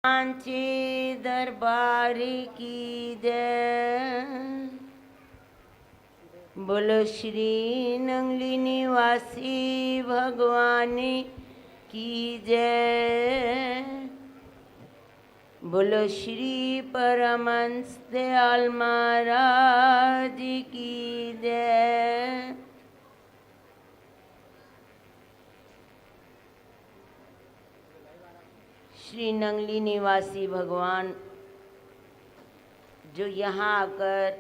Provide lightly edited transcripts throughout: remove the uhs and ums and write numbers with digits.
सांचे दरबार की जय। बोलो श्री नंगली निवासी भगवान की जय। बोलो श्री परमहंस दयाल महाराज की जय। श्री नंगली निवासी भगवान जो यहाँ आकर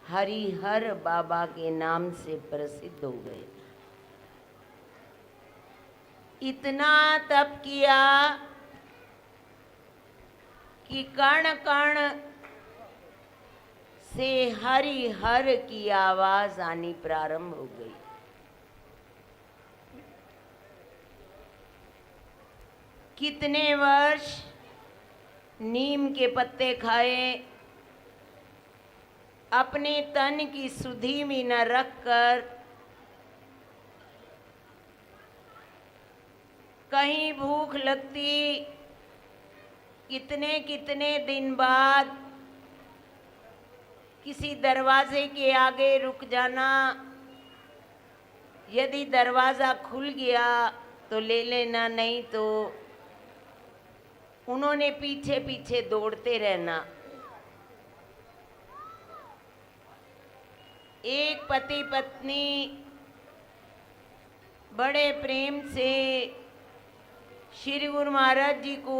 हरिहर बाबा के नाम से प्रसिद्ध हो गए, इतना तप किया कि कण कण से हरिहर की आवाज आनी प्रारंभ हो गई। कितने वर्ष नीम के पत्ते खाए, अपने तन की सुधि में न रखकर कहीं भूख लगती, कितने कितने दिन बाद किसी दरवाजे के आगे रुक जाना, यदि दरवाज़ा खुल गया तो ले लेना, नहीं तो उन्होंने पीछे पीछे दौड़ते रहना। एक पति पत्नी बड़े प्रेम से श्री गुरु महाराज जी को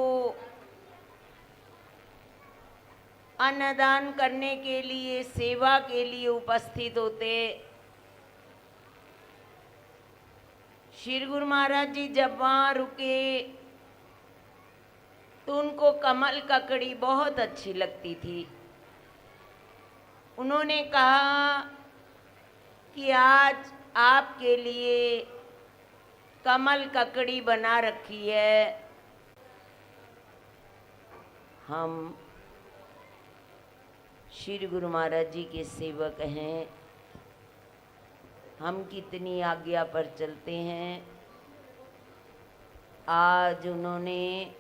अन्नदान करने के लिए, सेवा के लिए उपस्थित होते। श्री गुरु महाराज जी जब वहाँ रुके तो उनको कमल ककड़ी बहुत अच्छी लगती थी। उन्होंने कहा कि आज आपके लिए कमल ककड़ी बना रखी है। हम श्री गुरु महाराज जी के सेवक हैं, हम कितनी आज्ञा पर चलते हैं। आज उन्होंने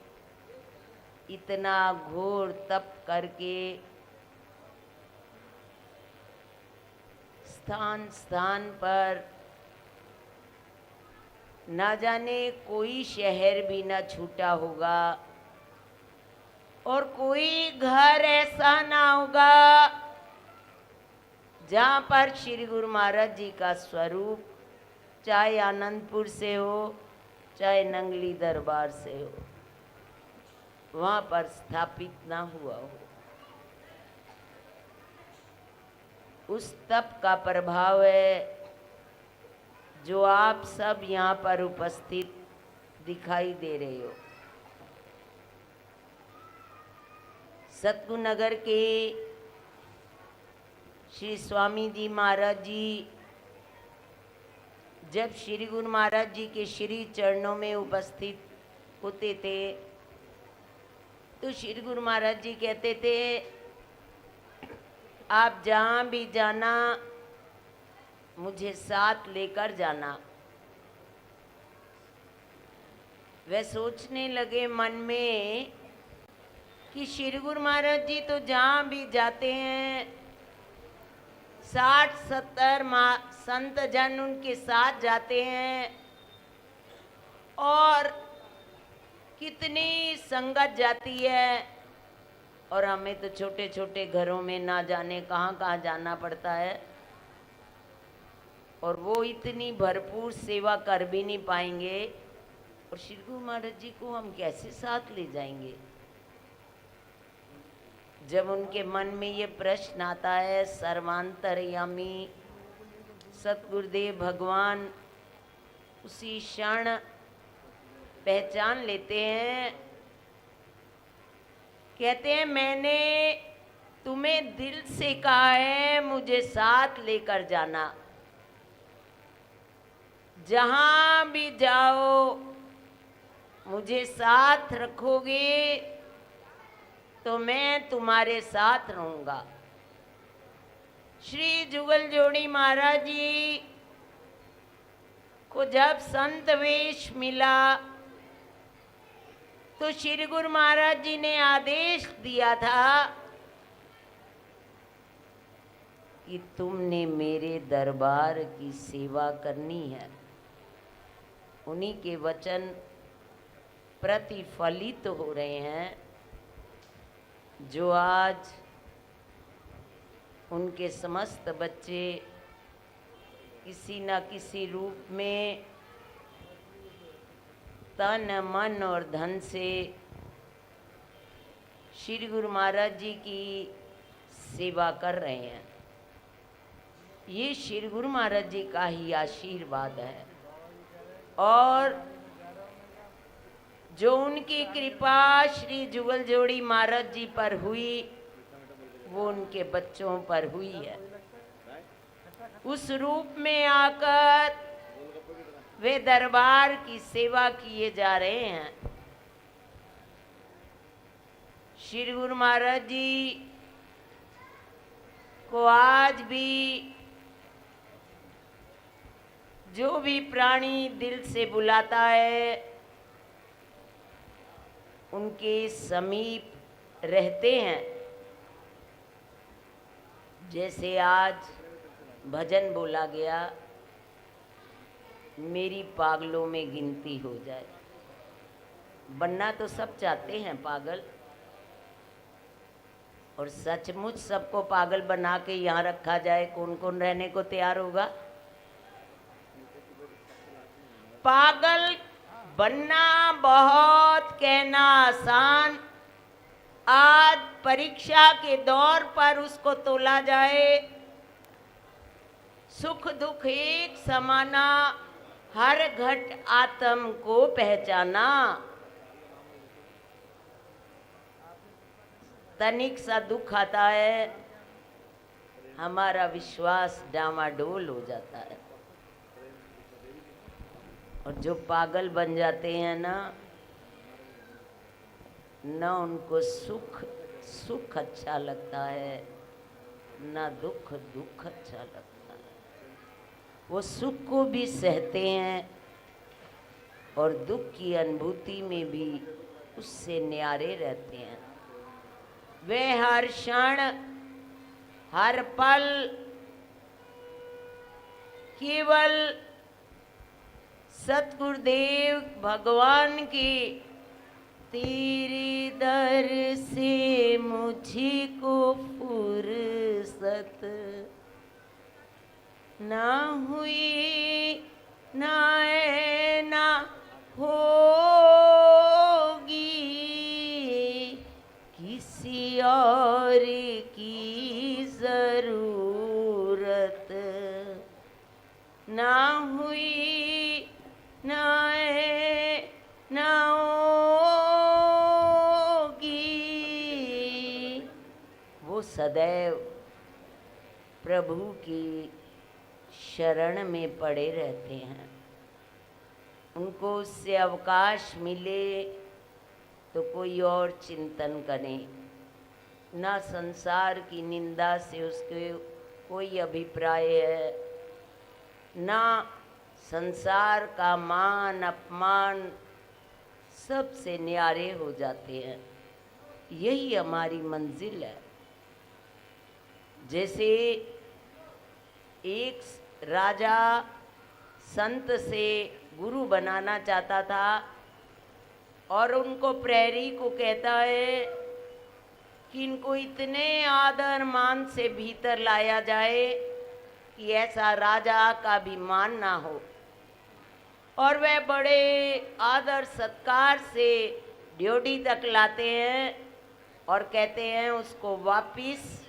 इतना घोर तप करके स्थान स्थान पर ना जाने कोई शहर भी ना छूटा होगा और कोई घर ऐसा ना होगा जहाँ पर श्री गुरु महाराज जी का स्वरूप, चाहे आनंदपुर से हो चाहे नंगली दरबार से हो, वहाँ पर स्थापित ना हुआ हो। उस तप का प्रभाव है जो आप सब यहाँ पर उपस्थित दिखाई दे रहे हो। सतगुरु नगर के श्री स्वामी जी महाराज जी जब श्री गुरु महाराज जी के श्री चरणों में उपस्थित होते थे तो श्री गुरु महाराज जी कहते थे, आप जहाँ भी जाना मुझे साथ लेकर जाना। वे सोचने लगे मन में कि श्री गुरु महाराज जी तो जहाँ भी जाते हैं 60-70 संत जन उनके साथ जाते हैं और कितनी संगत जाती है, और हमें तो छोटे छोटे घरों में ना जाने कहाँ कहाँ जाना पड़ता है, और वो इतनी भरपूर सेवा कर भी नहीं पाएंगे, और श्री गुरु महाराज जी को हम कैसे साथ ले जाएंगे। जब उनके मन में ये प्रश्न आता है, सर्वांतरयामी सतगुरुदेव भगवान उसी क्षण पहचान लेते हैं। कहते हैं, मैंने तुम्हें दिल से कहा है मुझे साथ लेकर जाना, जहाँ भी जाओ मुझे साथ रखोगे तो मैं तुम्हारे साथ रहूँगा। श्री जुगल जोड़ी महाराज जी को जब संत वेश मिला तो श्री गुरु महाराज जी ने आदेश दिया था कि तुमने मेरे दरबार की सेवा करनी है। उन्हीं के वचन प्रतिफलित हो रहे हैं, जो आज उनके समस्त बच्चे किसी न किसी रूप में तन मन और धन से श्री गुरु महाराज जी की सेवा कर रहे हैं। ये श्री गुरु महाराज जी का ही आशीर्वाद है, और जो उनकी कृपा श्री जुगल जोड़ी महाराज जी पर हुई, वो उनके बच्चों पर हुई है। उस रूप में आकर वे दरबार की सेवा किए जा रहे हैं। श्री गुरु महाराज जी को आज भी जो भी प्राणी दिल से बुलाता है, उनके समीप रहते हैं। जैसे आज भजन बोला गया, मेरी पागलों में गिनती हो जाए। बनना तो सब चाहते हैं पागल, और सचमुच सबको पागल बना के यहाँ रखा जाए, कौन कौन रहने को तैयार होगा? पागल बनना बहुत कहना आसान, आज परीक्षा के दौर पर उसको तोला जाए। सुख दुख एक समाना, हर घट आत्म को पहचाना। तनिक सा दुख आता है, हमारा विश्वास डामाडोल हो जाता है। और जो पागल बन जाते हैं ना उनको सुख अच्छा लगता है, ना दुख अच्छा लगता है। वो सुख को भी सहते हैं और दुख की अनुभूति में भी उससे न्यारे रहते हैं। वे हर क्षण हर पल केवल सतगुरुदेव भगवान की तेरे दर से मुझी को फुर्सत ना हुई ना होगी, किसी और की जरूरत ना हुई ना होगी। वो सदैव प्रभु की शरण में पड़े रहते हैं। उनको उससे अवकाश मिले तो कोई और चिंतन करें, ना संसार की निंदा से उसके कोई अभिप्राय है, ना संसार का मान अपमान, सबसे न्यारे हो जाते हैं। यही हमारी मंजिल है। जैसे एक राजा संत से गुरु बनाना चाहता था और उनको प्रहरी को कहता है कि इनको इतने आदर मान से भीतर लाया जाए कि ऐसा राजा का भी मान ना हो। और वह बड़े आदर सत्कार से ड्योढ़ी तक लाते हैं और कहते हैं उसको वापिस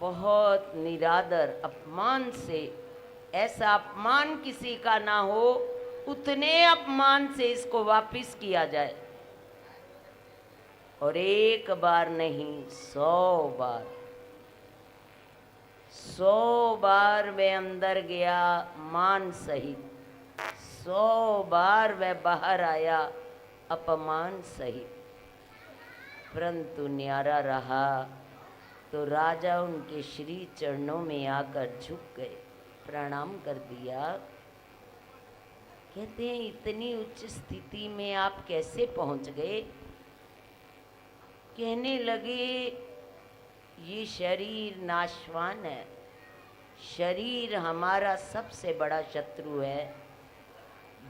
बहुत निरादर अपमान से, ऐसा अपमान किसी का ना हो, उतने अपमान से इसको वापिस किया जाए। और एक बार नहीं 100 बार वह अंदर गया मान सहित, 100 बार वह बाहर आया अपमान सहित, परंतु न्यारा रहा। तो राजा उनके श्री चरणों में आकर झुक गए, प्रणाम कर दिया कहते हैं इतनी उच्च स्थिति में आप कैसे पहुंच गए? कहने लगे ये शरीर नाशवान है, शरीर हमारा सबसे बड़ा शत्रु है,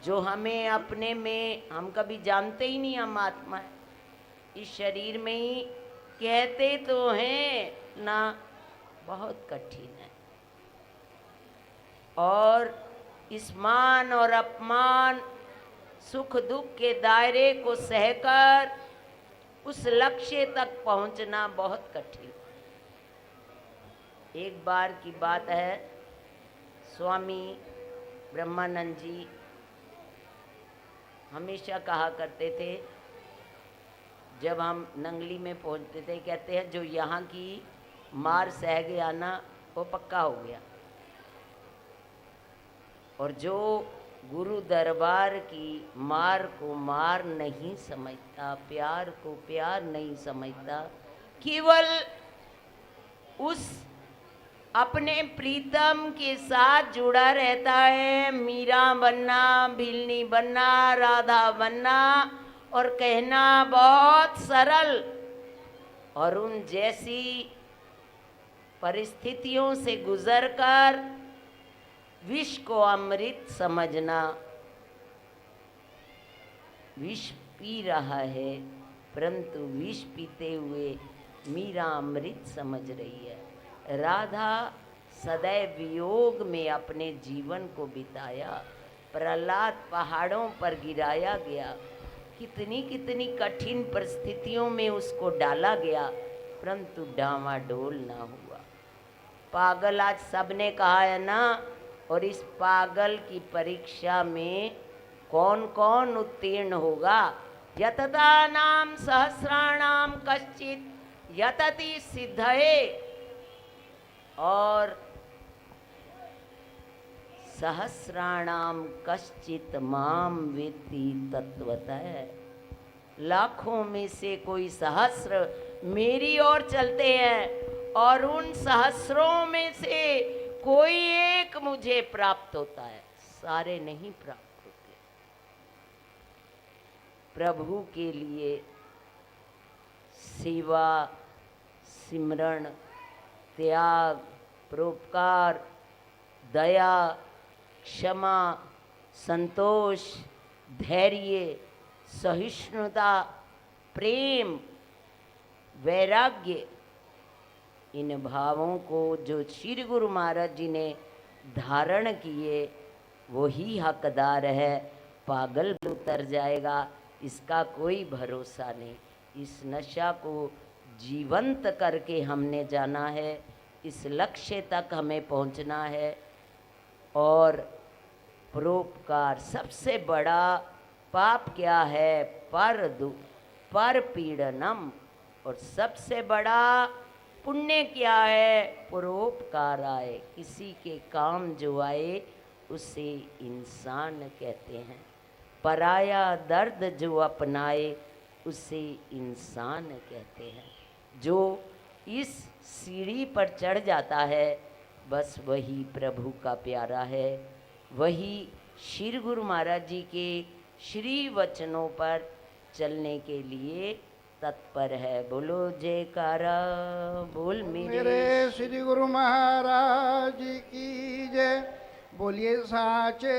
जो हमें अपने में, हम कभी जानते ही नहीं हम आत्मा है, इस शरीर में ही कहते तो हैं ना, बहुत कठिन है। और इस मान और अपमान, सुख दुख के दायरे को सहकर उस लक्ष्य तक पहुंचना बहुत कठिन। एक बार की बात है, स्वामी ब्रह्मानंद जी हमेशा कहा करते थे, जब हम नंगली में पहुंचते थे, कहते हैं जो यहाँ की मार सह गया ना, वो पक्का हो गया, और जो गुरु दरबार की मार को मार नहीं समझता, प्यार को प्यार नहीं समझता, केवल उस अपने प्रीतम के साथ जुड़ा रहता है, मीरा बनना, भिलनी बनना, राधा बनना, और कहना बहुत सरल, और उन जैसी परिस्थितियों से गुजरकर विष को अमृत समझना। विष पी रहा है, परंतु विष पीते हुए मीरा अमृत समझ रही है। राधा सदैव वियोग में अपने जीवन को बिताया, प्रहलाद पहाड़ों पर गिराया गया, कितनी कितनी कठिन परिस्थितियों में उसको डाला गया, परंतु डामाडोल ना हुआ। पागल आज सबने कहा है ना, और इस पागल की परीक्षा में कौन कौन उत्तीर्ण होगा? यतता नाम सहस्राणाम कश्चित यतति सिद्धये, और सहस्राणाम कश्चित माम वेत्ति तत्वतः। लाखों में से कोई सहस्र मेरी ओर चलते हैं, और उन सहस्रों में से कोई एक मुझे प्राप्त होता है, सारे नहीं प्राप्त होते। प्रभु के लिए सेवा, सिमरण, त्याग, परोपकार, दया, क्षमा, संतोष, धैर्य, सहिष्णुता, प्रेम, वैराग्य, इन भावों को जो श्री गुरु महाराज जी ने धारण किए, वही हकदार है। पागल उतर जाएगा, इसका कोई भरोसा नहीं। इस नशा को जीवंत करके हमने जाना है, इस लक्ष्य तक हमें पहुंचना है। और परोपकार, सबसे बड़ा पाप क्या है? पर पीड़नम। और सबसे बड़ा पुण्य क्या है? परोपकार आए, किसी के काम जो आए उसे इंसान कहते हैं। पराया दर्द जो अपनाए उसे इंसान कहते हैं। जो इस सीढ़ी पर चढ़ जाता है, बस वही प्रभु का प्यारा है, वही श्री गुरु महाराज जी के श्री वचनों पर चलने के लिए तत्पर है। बोलो जयकारा बोल मेरे श्री गुरु महाराज की जय। बोलिए साचे